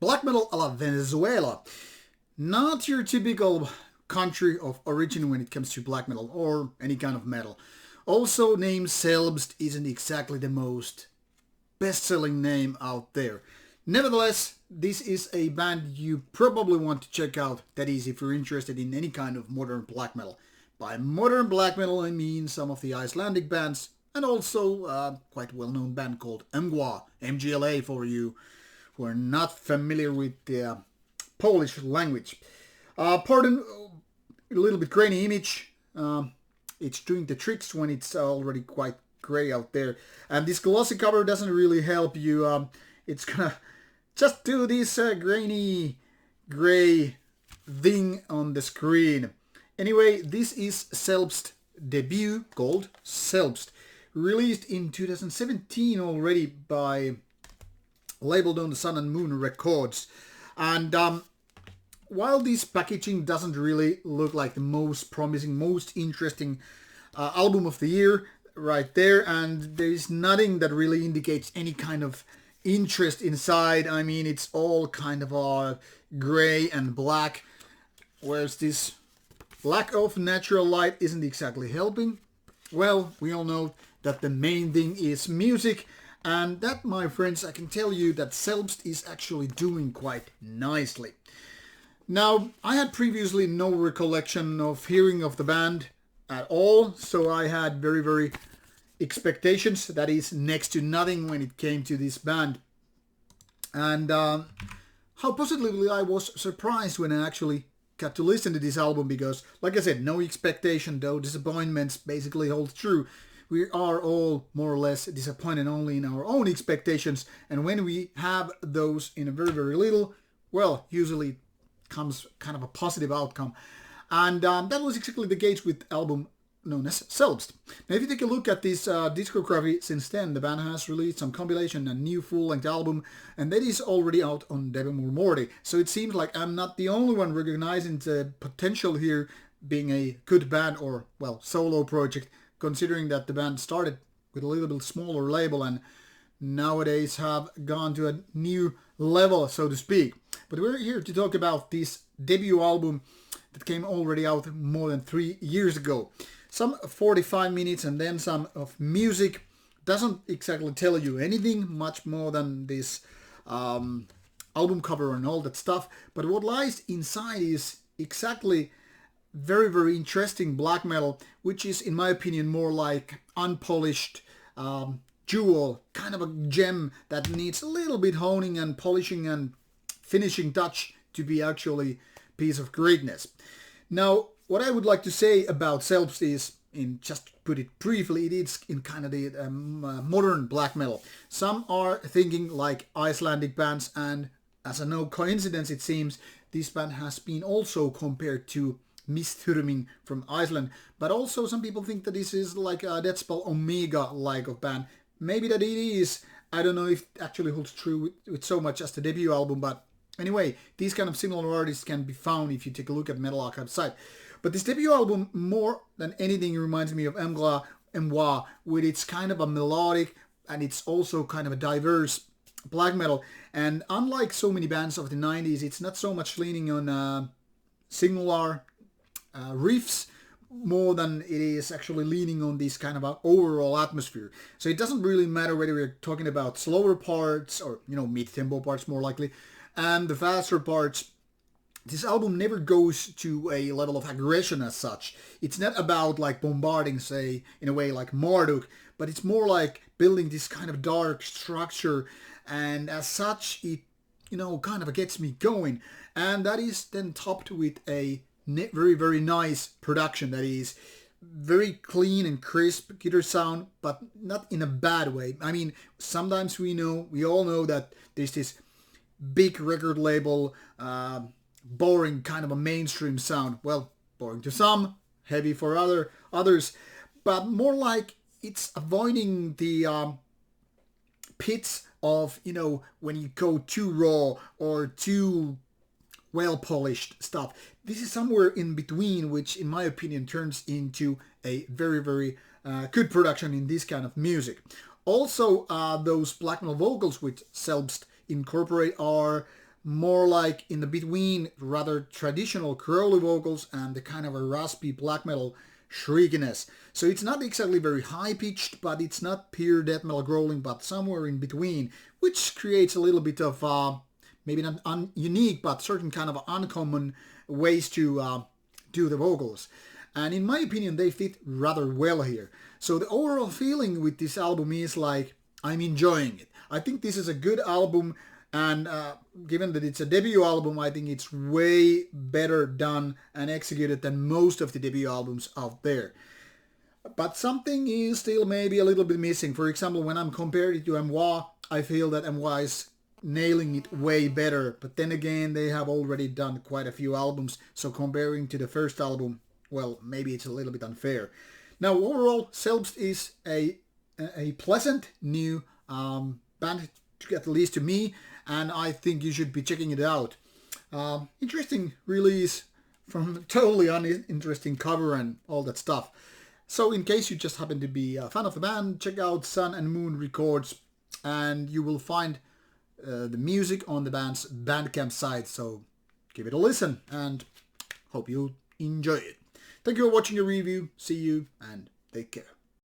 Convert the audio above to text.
Black metal a la Venezuela. Not your typical country of origin when it comes to black metal or any kind of metal. Also, name Selbst isn't exactly the most best-selling name out there. Nevertheless, this is a band you probably want to check out, that is if you're interested in any kind of modern black metal. By modern black metal I mean some of the Icelandic bands and also a quite well-known band called Mgla, Mgla for you who are not familiar with the Polish language. Pardon a little bit grainy image. It's doing the tricks when it's already quite gray out there. And this glossy cover doesn't really help you. It's gonna just do this grainy gray thing on the screen. Anyway, this is Selbst debut called Selbst. Released in 2017 already by labeled on the Sun and Moon Records. And while this packaging doesn't really look like the most promising, most interesting album of the year right there, and there's nothing that really indicates any kind of interest inside. I mean, it's all kind of gray and black, whereas this lack of natural light isn't exactly helping. Well, we all know that the main thing is music, and that, my friends, I can tell you that Selbst is actually doing quite nicely. Now, I had previously no recollection of hearing of the band at all, so I had very expectations, that is next to nothing when it came to this band. And how positively I was surprised when I actually got to listen to this album, because, like I said, no expectation, though disappointments basically hold true. We are all more or less disappointed only in our own expectations, and when we have those in a very little, well, usually comes kind of a positive outcome. And that was exactly the case with the album known as Selbst. Now, if you take a look at this discography since then, the band has released some compilation and new full-length album, and that is already out on Devimore Morty. So it seems like I'm not the only one recognizing the potential here being a good band or, well, solo project, considering that the band started with a little bit smaller label and nowadays have gone to a new level, so to speak. But we're here to talk about this debut album that came already out more than 3 years ago. Some 45 minutes and then some of music. Doesn't exactly tell you anything much more than this album cover and all that stuff. But what lies inside is exactly very interesting black metal, which is, in my opinion, more like unpolished jewel, kind of a gem that needs a little bit honing and polishing and finishing touch to be actually a piece of greatness. Now, what I would like to say about Selbst is, in just to put it briefly, it is in kind of the modern black metal. Some are thinking like Icelandic bands, and as a no coincidence it seems, this band has been also compared to Withering from Iceland. But also some people think that this is like a Deadspell Omega-like of band. Maybe that it is. I don't know if it actually holds true with so much as the debut album, but anyway, these kind of similar artists can be found if you take a look at Metal Archive's site. But this debut album, more than anything, reminds me of Mgla, with its kind of a melodic, and it's also kind of a diverse black metal. And unlike so many bands of the 90s, it's not so much leaning on singular riffs, more than it is actually leaning on this kind of a overall atmosphere. So it doesn't really matter whether we're talking about slower parts or, mid-tempo parts more likely, and the faster parts. This album never goes to a level of aggression as such. It's not about like bombarding, say, in a way like Marduk, but it's more like building this kind of dark structure, and as such it, kind of gets me going. And that is then topped with a very nice production that is very clean and crisp guitar sound, but not in a bad way. I mean, sometimes we all know that there's this big record label, boring kind of a mainstream sound. Well, boring to some, heavy for others, but more like it's avoiding the pits of, when you go too raw or too well-polished stuff. This is somewhere in between, which in my opinion turns into a very good production in this kind of music. Also, those black metal vocals which Selbst incorporate are more like in the between rather traditional growly vocals and the kind of a raspy black metal shriekiness. So it's not exactly very high pitched, but it's not pure death metal growling, but somewhere in between, which creates a little bit of maybe not unique, but certain kind of uncommon ways to do the vocals. And in my opinion, they fit rather well here. So the overall feeling with this album is like, I'm enjoying it. I think this is a good album, and given that it's a debut album, I think it's way better done and executed than most of the debut albums out there. But something is still maybe a little bit missing. For example, when I'm comparing it to Mgla, I feel that Mgla is nailing it way better. But then again, they have already done quite a few albums, so comparing to the first album, well, maybe it's a little bit unfair. Now, overall, Selbst is a pleasant new band, at least to me, and I think you should be checking it out. Interesting release from totally uninteresting cover and all that stuff. So in case you just happen to be a fan of the band, check out Sun and Moon Records, and you will find the music on the band's Bandcamp site. So give it a listen and hope you enjoy it. Thank you for watching the review. See you and take care.